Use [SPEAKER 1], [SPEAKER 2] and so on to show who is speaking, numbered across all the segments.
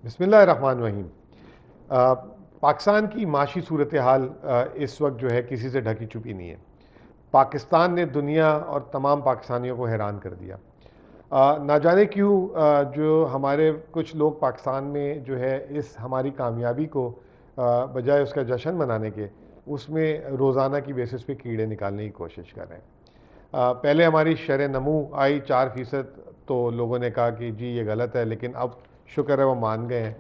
[SPEAKER 1] بسم اللہ الرحمن الرحیم۔ پاکستان کی معاشی صورتحال اس وقت جو ہے کسی سے ڈھکی چھپی نہیں ہے۔ پاکستان نے دنیا اور تمام پاکستانیوں کو حیران کر دیا۔ نہ جانے کیوں جو ہمارے کچھ لوگ پاکستان میں جو ہے اس ہماری کامیابی کو بجائے اس کا جشن منانے کے اس میں روزانہ کی بیسس پہ کیڑے نکالنے کی کوشش کر رہے ہیں۔ پہلے ہماری شرح نمو آئی 4%، تو لوگوں نے کہا کہ جی یہ غلط ہے، لیکن اب شکر ہے وہ مان گئے ہیں۔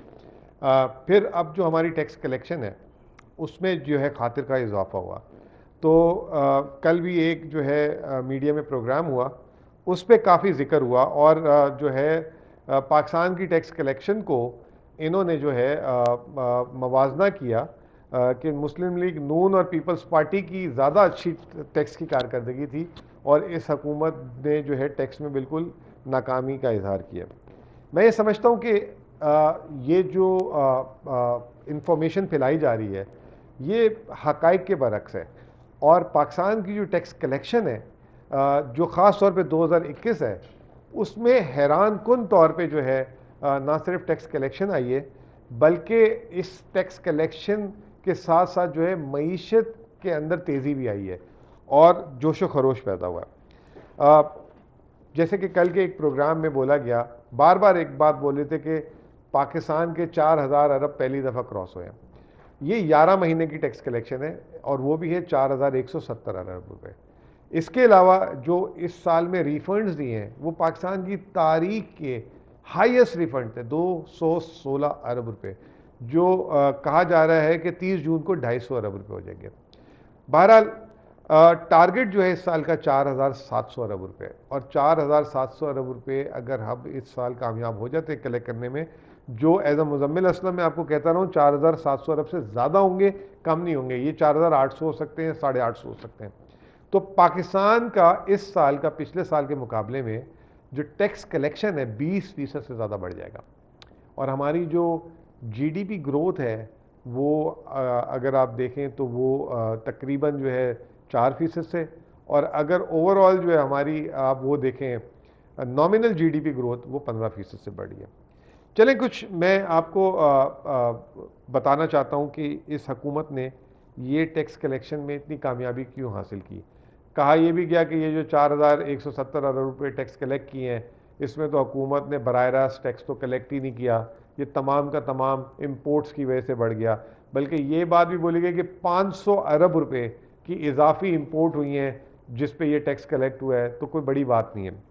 [SPEAKER 1] پھر اب جو ہماری ٹیکس کلیکشن ہے اس میں جو ہے خاطر کا اضافہ ہوا، تو کل بھی ایک جو ہے میڈیا میں پروگرام ہوا، اس پہ کافی ذکر ہوا، اور جو ہے پاکستان کی ٹیکس کلیکشن کو انہوں نے جو ہے موازنہ کیا کہ مسلم لیگ نون اور پیپلز پارٹی کی زیادہ اچھی ٹیکس کی کارکردگی تھی، اور اس حکومت نے جو ہے ٹیکس میں بالکل ناکامی کا اظہار کیا۔ میں یہ سمجھتا ہوں کہ یہ جو انفارمیشن پھیلائی جا رہی ہے یہ حقائق کے برعکس ہے، اور پاکستان کی جو ٹیکس کلیکشن ہے جو خاص طور پہ 2021 ہے، اس میں حیران کن طور پہ جو ہے نہ صرف ٹیکس کلیکشن آئی ہے، بلکہ اس ٹیکس کلیکشن کے ساتھ ساتھ جو ہے معیشت کے اندر تیزی بھی آئی ہے اور جوش و خروش پیدا ہوا ہے۔ جیسے کہ کل کے ایک پروگرام میں بولا گیا، بار بار ایک بات بول رہے تھے کہ پاکستان کے 4,000 ارب پہلی دفعہ کراس ہوئے ہیں۔ یہ 11 مہینے کی ٹیکس کلیکشن ہے، اور وہ بھی ہے 4,170 ارب روپے۔ اس کے علاوہ جو اس سال میں ریفنڈز دیے ہیں وہ پاکستان کی تاریخ کے ہائیسٹ ریفنڈ تھے، 216 ارب روپے، جو کہا جا رہا ہے کہ 30 جون کو 250 ارب روپے ہو جائیں گے۔ بہرحال ٹارگٹ جو ہے اس سال کا 4,700 ارب روپے، اور 4,700 ارب روپے اگر ہم اس سال کامیاب ہو جاتے کلیکٹ کرنے میں، جو ایز اے مزمل اسلم میں آپ کو کہتا رہا ہوں 4,700 ارب سے زیادہ ہوں گے، کم نہیں ہوں گے، یہ 4,800 ہو سکتے ہیں، 850 ہو سکتے ہیں۔ تو پاکستان کا اس سال کا پچھلے سال کے مقابلے میں جو ٹیکس کلیکشن ہے 20% سے زیادہ بڑھ جائے گا، اور ہماری جو جی ڈی پی گروتھ ہے وہ اگر آپ دیکھیں تو وہ تقریباً جو ہے 4% سے، اور اگر اوور آل جو ہے ہماری آپ وہ دیکھیں nominal G D P growth, وہ 15% سے بڑھی ہے۔ چلیں کچھ میں آپ کو بتانا چاہتا ہوں کہ اس حکومت نے یہ ٹیکس کلیکشن میں اتنی کامیابی کیوں حاصل کی۔ کہا یہ بھی گیا کہ یہ جو 4,170 ارب روپے ٹیکس کلیکٹ کیے ہیں، اس میں تو حکومت نے براہ راست ٹیکس تو کلیکٹ ہی نہیں کیا، یہ تمام کا تمام امپورٹس کی وجہ سے بڑھ گیا، بلکہ یہ بات بھی بولی گئی کہ 500 ارب روپے کی اضافی امپورٹ ہوئی ہیں جس پہ یہ ٹیکس کلیکٹ ہوا ہے، تو کوئی بڑی بات نہیں ہے۔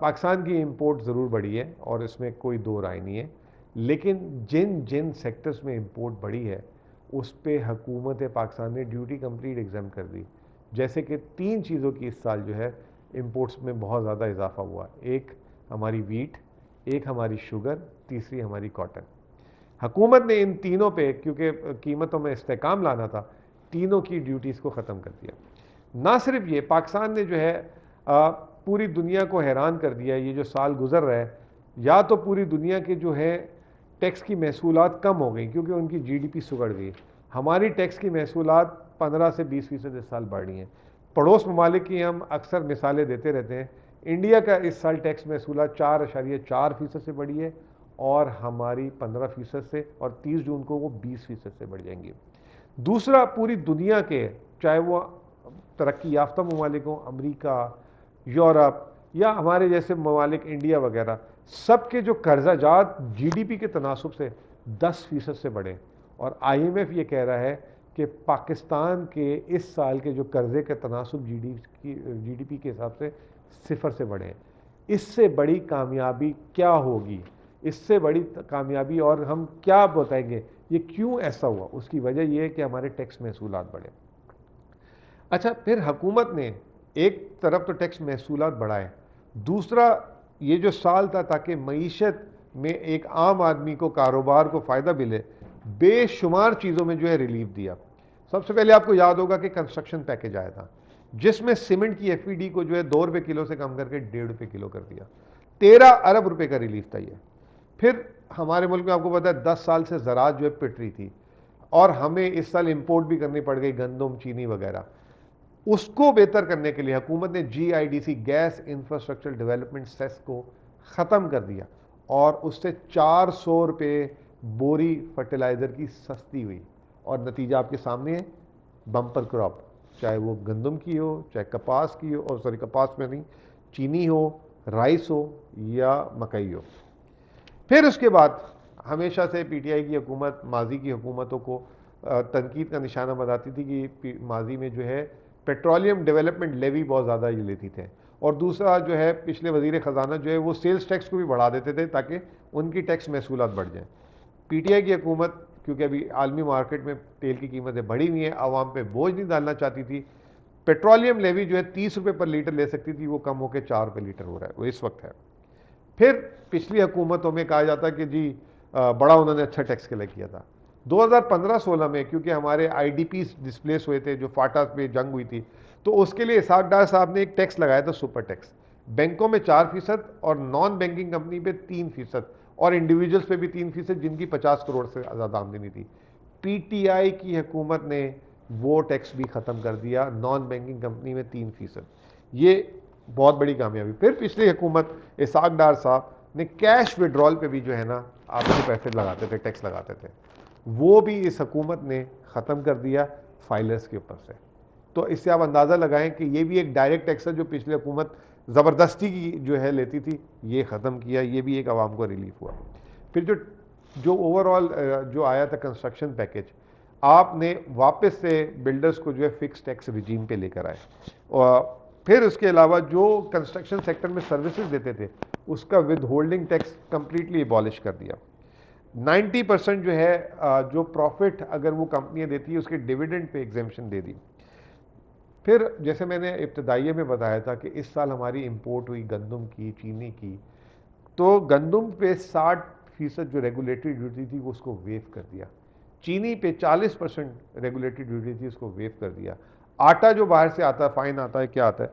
[SPEAKER 1] پاکستان کی امپورٹ ضرور بڑھی ہے اور اس میں کوئی دو رائے نہیں ہے، لیکن جن جن سیکٹرز میں امپورٹ بڑھی ہے اس پہ حکومت پاکستان نے ڈیوٹی کمپلیٹ ایگزام کر دی، جیسے کہ 3 چیزوں کی اس سال جو ہے امپورٹس میں بہت زیادہ اضافہ ہوا، ایک ہماری ویٹ، ایک ہماری شوگر، تیسری ہماری کاٹن۔ حکومت نے ان تینوں پہ کیونکہ قیمتوں میں استحکام لانا تھا، تینوں کی ڈیوٹیز کو ختم کر دیا۔ نہ صرف یہ، پاکستان نے جو ہے پوری دنیا کو حیران کر دیا، یہ جو سال گزر رہا ہے، یا تو پوری دنیا کے جو ہے ٹیکس کی محصولات کم ہو گئیں کیونکہ ان کی جی ڈی پی سگڑ گئی، ہماری ٹیکس کی محصولات 15 سے 20% اس سال بڑھ رہی ہیں۔ پڑوس ممالک کی ہم اکثر مثالیں دیتے رہتے ہیں، انڈیا کا اس سال ٹیکس محصولات 4.4% سے بڑھی ہے، اور ہماری 15% سے، اور 30 جون کو وہ 20% سے بڑھ جائیں گی۔ دوسرا، پوری دنیا کے چاہے وہ ترقی یافتہ ممالک ہوں، امریکہ، یورپ، یا ہمارے جیسے ممالک انڈیا وغیرہ، سب کے جو قرضہ جات جی ڈی پی کے تناسب سے 10% سے بڑھے، اور آئی ایم ایف یہ کہہ رہا ہے کہ پاکستان کے اس سال کے جو قرضے کے تناسب جی ڈی پی کے حساب سے 0 سے بڑھے ہیں۔ اس سے بڑی کامیابی کیا ہوگی؟ اس سے بڑی کامیابی اور ہم کیا بتائیں گے یہ کیوں ایسا ہوا؟ اس کی وجہ یہ ہے کہ ہمارے ٹیکس محصولات بڑھے۔ اچھا، پھر حکومت نے ایک طرف تو ٹیکس محصولات بڑھائے، دوسرا یہ جو سال تھا تاکہ معیشت میں ایک عام آدمی کو، کاروبار کو فائدہ ملے، بے شمار چیزوں میں جو ہے ریلیف دیا۔ سب سے پہلے آپ کو یاد ہوگا کہ کنسٹرکشن پیکج آیا تھا، جس میں سیمنٹ کی ایف ای ڈی کو جو ہے 2 روپے کلو سے کم کر کے 1.5 روپے کلو کر دیا، 13 ارب روپے کا ریلیف تھا یہ۔ پھر ہمارے ملک میں آپ کو پتا ہے 10 سال سے زراعت جو ہے پٹ رہی تھی، اور ہمیں اس سال امپورٹ بھی کرنی پڑ گئی گندم، چینی وغیرہ، اس کو بہتر کرنے کے لیے حکومت نے G I D C, gas infrastructure development cess کو ختم کر دیا، اور اس سے 400 روپے بوری فرٹیلائزر کی سستی ہوئی، اور نتیجہ آپ کے سامنے ہے، بمپر کراپ، چاہے وہ گندم کی ہو، چاہے کپاس کی ہو، اور سوری کپاس میں نہیں، چینی ہو، رائس ہو یا مکئی ہو۔ پھر اس کے بعد ہمیشہ سے پی ٹی آئی کی حکومت ماضی کی حکومتوں کو تنقید کا نشانہ بناتی تھی کہ ماضی میں جو ہے پیٹرولیم ڈیولپمنٹ لیوی بہت زیادہ یہ لیتی تھے، اور دوسرا جو ہے پچھلے وزیر خزانہ جو ہے وہ سیلز ٹیکس کو بھی بڑھا دیتے تھے تاکہ ان کی ٹیکس محصولات بڑھ جائیں۔ پی ٹی آئی کی حکومت کیونکہ ابھی عالمی مارکیٹ میں تیل کی قیمتیں بڑھی ہوئی ہیں، عوام پہ بوجھ نہیں ڈالنا چاہتی تھی، پیٹرولیم لیوی جو ہے 30 روپے پر لیٹر لے سکتی تھی، وہ کم ہو کے 4 روپے لیٹر ہو رہا ہے، وہ اس وقت ہے۔ پھر پچھلی حکومتوں میں کہا جاتا کہ جی بڑا انہوں نے اچھا ٹیکس کلیکٹ کیا تھا۔ 2015-16 میں کیونکہ ہمارے آئی ڈی پیز ڈسپلیس ہوئے تھے، جو فاٹا پہ جنگ ہوئی تھی، تو اس کے لیے اسحاق ڈار صاحب نے ایک ٹیکس لگایا تھا، سپر ٹیکس، بینکوں میں 4% اور نان بینکنگ کمپنی پہ 3%، اور انڈیویجلس پہ بھی 3%، جن کی 50 کروڑ سے زیادہ آمدنی تھی۔ پی ٹی آئی کی حکومت نے وہ ٹیکس بھی ختم کر دیا، نان بینکنگ کمپنی میں 3%، یہ بہت بڑی کامیابی۔ پھر پچھلی حکومت اسحاق ڈار صاحب نے کیش وڈرال پہ بھی جو ہے نا آپ کو پیسے لگاتے تھے، ٹیکس لگاتے تھے، وہ بھی اس حکومت نے ختم کر دیا فائلرز کے اوپر سے۔ تو اس سے آپ اندازہ لگائیں کہ یہ بھی ایک ڈائریکٹ ٹیکس ہے جو پچھلی حکومت زبردستی کی جو ہے لیتی تھی، یہ ختم کیا، یہ بھی ایک عوام کو ریلیف ہوا۔ پھر جو اوور آل جو آیا تھا کنسٹرکشن پیکج، آپ نے واپس سے بلڈرز کو جو ہے فکس ٹیکس ریجیم پہ لے کر آئے، اور پھر اس کے علاوہ جو کنسٹرکشن سیکٹر میں سروسز دیتے تھے اس کا ود ہولڈنگ ٹیکس کمپلیٹلی ایبالش کر دیا۔ 90% جو ہے جو پروفٹ اگر وہ کمپنیاں دیتی ہے اس کے ڈیویڈنڈ پہ ایگزیمپشن دے دی۔ پھر جیسے میں نے ابتدائیے میں بتایا تھا کہ اس سال ہماری امپورٹ ہوئی گندم کی، چینی کی، تو گندم پہ 60% جو ریگولیٹری ڈیوٹی تھی وہ اس کو ویو کر دیا، چینی پہ 40% ریگولیٹری ڈیوٹی تھی اس کو ویو کر دیا، آٹا جو باہر سے آتا ہے، فائن آتا ہے، کیا آتا ہے،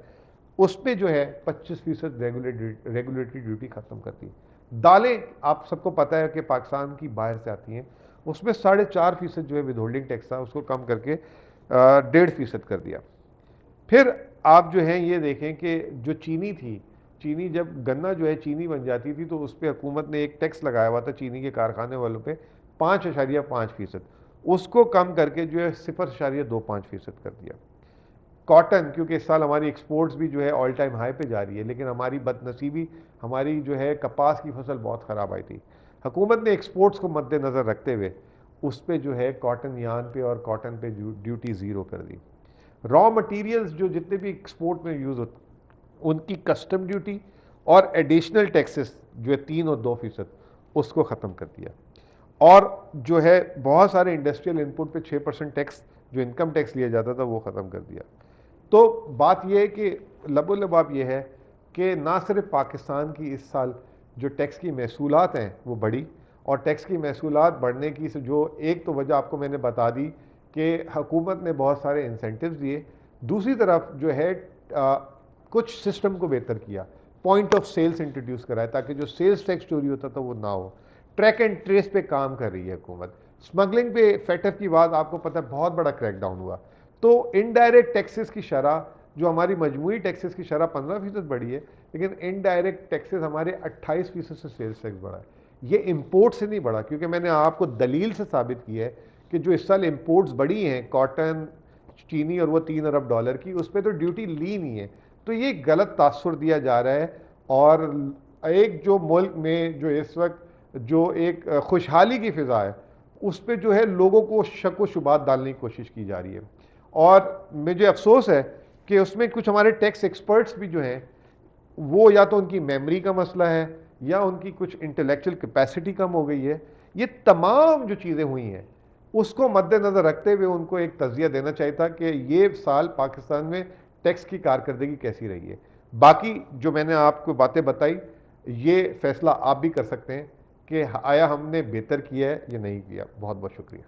[SPEAKER 1] اس پہ جو ہے 25% ریگولیٹری ڈیوٹی ختم کر دی۔ دالیں آپ سب کو پتہ ہے کہ پاکستان کی باہر سے آتی ہیں، اس میں 4.5% جو ہے ود ہولڈنگ ٹیکس تھا، اس کو کم کر کے 1.5% کر دیا۔ پھر آپ جو ہیں یہ دیکھیں کہ جو چینی تھی، چینی جب گنا جو ہے چینی بن جاتی تھی تو اس پہ حکومت نے ایک ٹیکس لگایا ہوا تھا چینی کے کارخانے والوں پہ 5.5%، اس کو کم کر کے جو ہے 0.25% کر دیا۔ کاٹن کیونکہ اس سال ہماری ایکسپورٹس بھی جو ہے آل ٹائم ہائی پہ جا رہی ہے، لیکن ہماری بد نصیبی، ہماری جو ہے کپاس کی فصل بہت خراب آئی تھی، حکومت نے ایکسپورٹس کو مد نظر رکھتے ہوئے اس پہ جو ہے کاٹن یارن پہ اور کاٹن پہ ڈیوٹی 0 کر دی۔ را مٹیریلز جو جتنے بھی ایکسپورٹ میں یوز ہوتے ان کی کسٹم ڈیوٹی اور ایڈیشنل ٹیکسز جو ہے 3 اور 2% اس کو ختم کر دیا، اور جو ہے بہت سارے انڈسٹریل انپٹ پہ 6% ٹیکس جو انکم ٹیکس لیا جاتا تھا وہ ختم کر دیا۔ تو بات یہ ہے کہ لب و لباب یہ ہے کہ نہ صرف پاکستان کی اس سال جو ٹیکس کی محصولات ہیں وہ بڑھی، اور ٹیکس کی محصولات بڑھنے کی جو ایک تو وجہ آپ کو میں نے بتا دی کہ حکومت نے بہت سارے انسینٹیوز دیے، دوسری طرف جو ہے کچھ سسٹم کو بہتر کیا، پوائنٹ آف سیلز انٹروڈیوس کرایا تاکہ جو سیلز ٹیکس چوری ہوتا تھا وہ نہ ہو، ٹریک اینڈ ٹریس پہ کام کر رہی ہے حکومت، اسمگلنگ پہ فیٹر کی بعد آپ کو پتہ ہے بہت بڑا کریک ڈاؤن ہوا، تو انڈائریکٹ ٹیکسز کی شرح جو ہماری مجموعی ٹیکسز کی شرح 15% بڑھی ہے، لیکن انڈائریکٹ ٹیکسز ہمارے 28% سے سیلز ٹیکس بڑھا ہے۔ یہ امپورٹ سے نہیں بڑھا، کیونکہ میں نے آپ کو دلیل سے ثابت کی ہے کہ جو اس سال امپورٹس بڑھی ہیں کاٹن، چینی اور وہ $3 ارب کی، اس پہ تو ڈیوٹی لی نہیں ہے، تو یہ غلط تاثر دیا جا رہا ہے، اور ایک جو ملک میں جو اس وقت جو ایک خوشحالی کی فضا ہے اس پہ جو ہے لوگوں کو شک و شبہات ڈالنے کی کوشش کی جا رہی ہے، اور مجھے افسوس ہے کہ اس میں کچھ ہمارے ٹیکس ایکسپرٹس بھی جو ہیں وہ یا تو ان کی میموری کا مسئلہ ہے یا ان کی کچھ انٹلیکچوئل کیپیسٹی کم ہو گئی ہے، یہ تمام جو چیزیں ہوئی ہیں اس کو مد نظر رکھتے ہوئے ان کو ایک تجزیہ دینا چاہیے تھا کہ یہ سال پاکستان میں ٹیکس کی کارکردگی کیسی رہی ہے۔ باقی جو میں نے آپ کو باتیں بتائی یہ فیصلہ آپ بھی کر سکتے ہیں کہ آیا ہم نے بہتر کیا ہے یا نہیں کیا۔ بہت بہت شکریہ۔